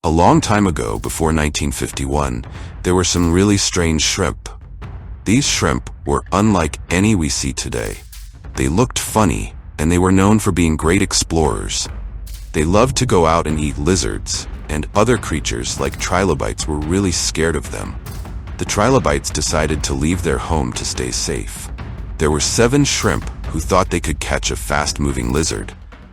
A long time ago, before 1951, there were some really strange shrimp. These shrimp were unlike any we see today. They looked funny, and they were known for being great explorers. They loved to go out and eat lizards, and other creatures like trilobites were really scared of them. The trilobites decided to leave their home to stay safe. There were 7 shrimp who thought they could catch a fast-moving lizard,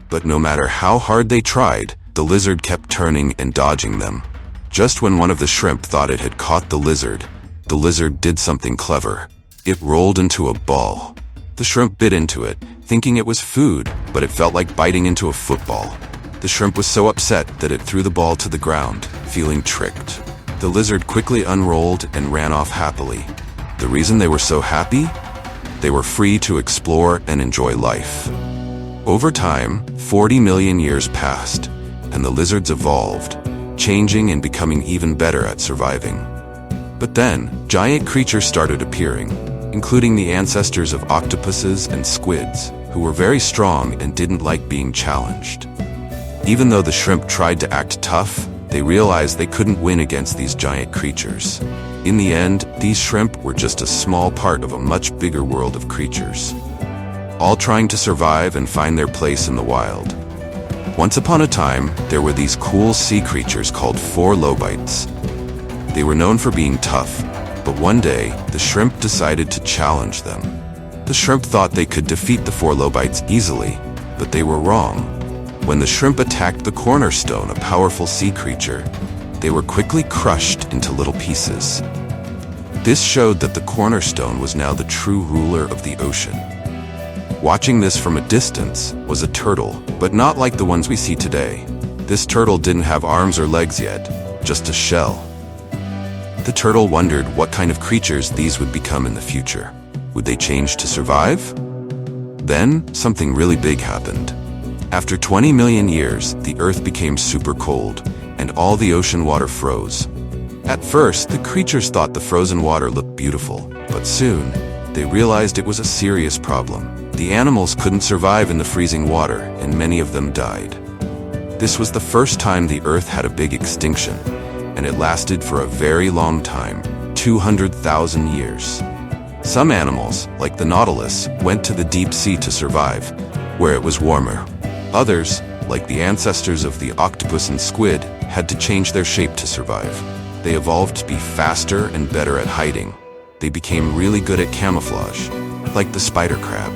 but no matter how hard they tried, the lizard kept turning and dodging them. Just when one of the shrimp thought it had caught the lizard did something clever. It rolled into a ball. The shrimp bit into it, thinking it was food, but it felt like biting into a football. The shrimp was so upset that it threw the ball to the ground, feeling tricked. The lizard quickly unrolled and ran off happily. The reason they were so happy? They were free to explore and enjoy life. Over time, 40 million years passed, and the lizards evolved, changing and becoming even better at surviving. But then, giant creatures started appearing, including the ancestors of octopuses and squids, who were very strong and didn't like being challenged. Even though the shrimp tried to act tough, they realized they couldn't win against these giant creatures. In the end, these shrimp were just a small part of a much bigger world of creatures, all trying to survive and find their place in the wild. Once upon a time, there were these cool sea creatures called lobites. They were known for being tough, but one day, the shrimp decided to challenge them. The shrimp thought they could defeat the lobites easily, but they were wrong. When the shrimp attacked the cornerstone, a powerful sea creature, they were quickly crushed into little pieces. This showed that the cornerstone was now the true ruler of the ocean. Watching this from a distance was a turtle, but not like the ones we see today. This turtle didn't have arms or legs yet, just a shell. The turtle wondered what kind of creatures these would become in the future. Would they change to survive? Then, something really big happened. After 20 million years, the Earth became super cold, and all the ocean water froze. At first, the creatures thought the frozen water looked beautiful, but soon, they realized it was a serious problem. The animals couldn't survive in the freezing water, and many of them died. This was the first time the Earth had a big extinction, and it lasted for a very long time, 200,000 years. Some animals, like the nautilus, went to the deep sea to survive, where it was warmer. Others, like the ancestors of the octopus and squid, had to change their shape to survive. They evolved to be faster and better at hiding. They became really good at camouflage, like the spider crab.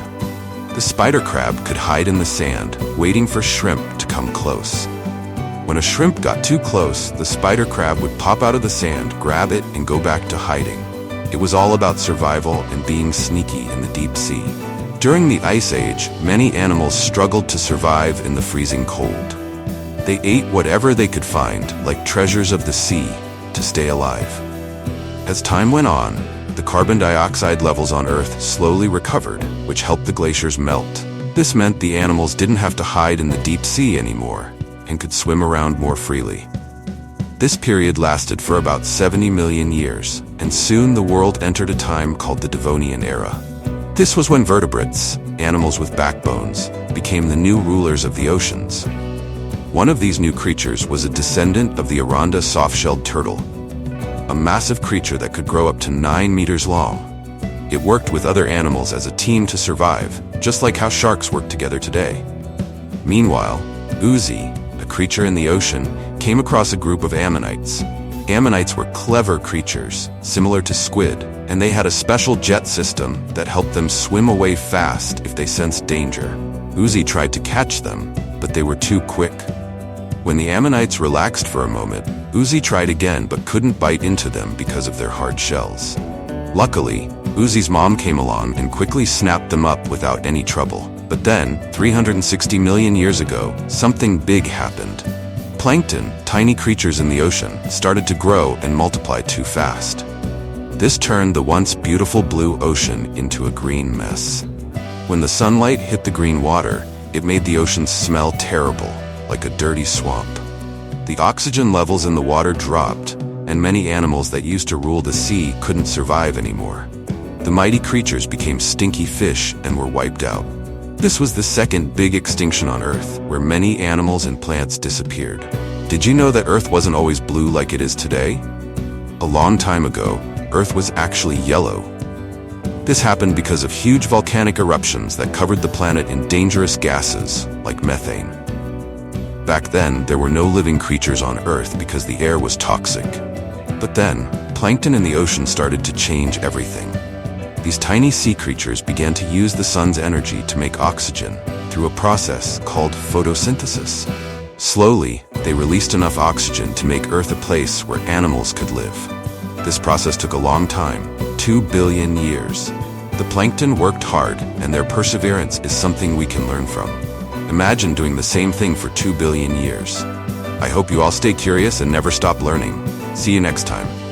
The spider crab could hide in the sand, waiting for shrimp to come close. When a shrimp got too close, the spider crab would pop out of the sand, grab it, and go back to hiding. It was all about survival and being sneaky in the deep sea. During the Ice Age, many animals struggled to survive in the freezing cold. They ate whatever they could find, like treasures of the sea, to stay alive. As time went on, the carbon dioxide levels on Earth slowly recovered, which helped the glaciers melt. This meant the animals didn't have to hide in the deep sea anymore, and could swim around more freely. This period lasted for about 70 million years, and soon the world entered a time called the Devonian era. This was when vertebrates, animals with backbones, became the new rulers of the oceans. One of these new creatures was a descendant of the Aranda soft-shelled turtle, a massive creature that could grow up to 9 meters long. It worked with other animals as a team to survive, just like how sharks work together today. Meanwhile, Uzi, a creature in the ocean, came across a group of ammonites. Ammonites were clever creatures, similar to squid, and they had a special jet system that helped them swim away fast if they sensed danger. Uzi tried to catch them, but they were too quick. When the ammonites relaxed for a moment, Uzi tried again but couldn't bite into them because of their hard shells. Luckily, Uzi's mom came along and quickly snapped them up without any trouble. But then, 360 million years ago, something big happened. Plankton, tiny creatures in the ocean, started to grow and multiply too fast. This turned the once beautiful blue ocean into a green mess. When the sunlight hit the green water, it made the ocean smell terrible, like a dirty swamp. The oxygen levels in the water dropped, and many animals that used to rule the sea couldn't survive anymore. The mighty creatures became stinky fish and were wiped out. This was the second big extinction on Earth, where many animals and plants disappeared. Did you know that Earth wasn't always blue like it is today? A long time ago, Earth was actually yellow. This happened because of huge volcanic eruptions that covered the planet in dangerous gases, like methane. Back then, there were no living creatures on Earth because the air was toxic. But then, plankton in the ocean started to change everything. These tiny sea creatures began to use the sun's energy to make oxygen through a process called photosynthesis. Slowly, they released enough oxygen to make Earth a place where animals could live. This process took a long time, 2 billion years. The plankton worked hard, and their perseverance is something we can learn from. Imagine doing the same thing for 2 billion years. I hope you all stay curious and never stop learning. See you next time.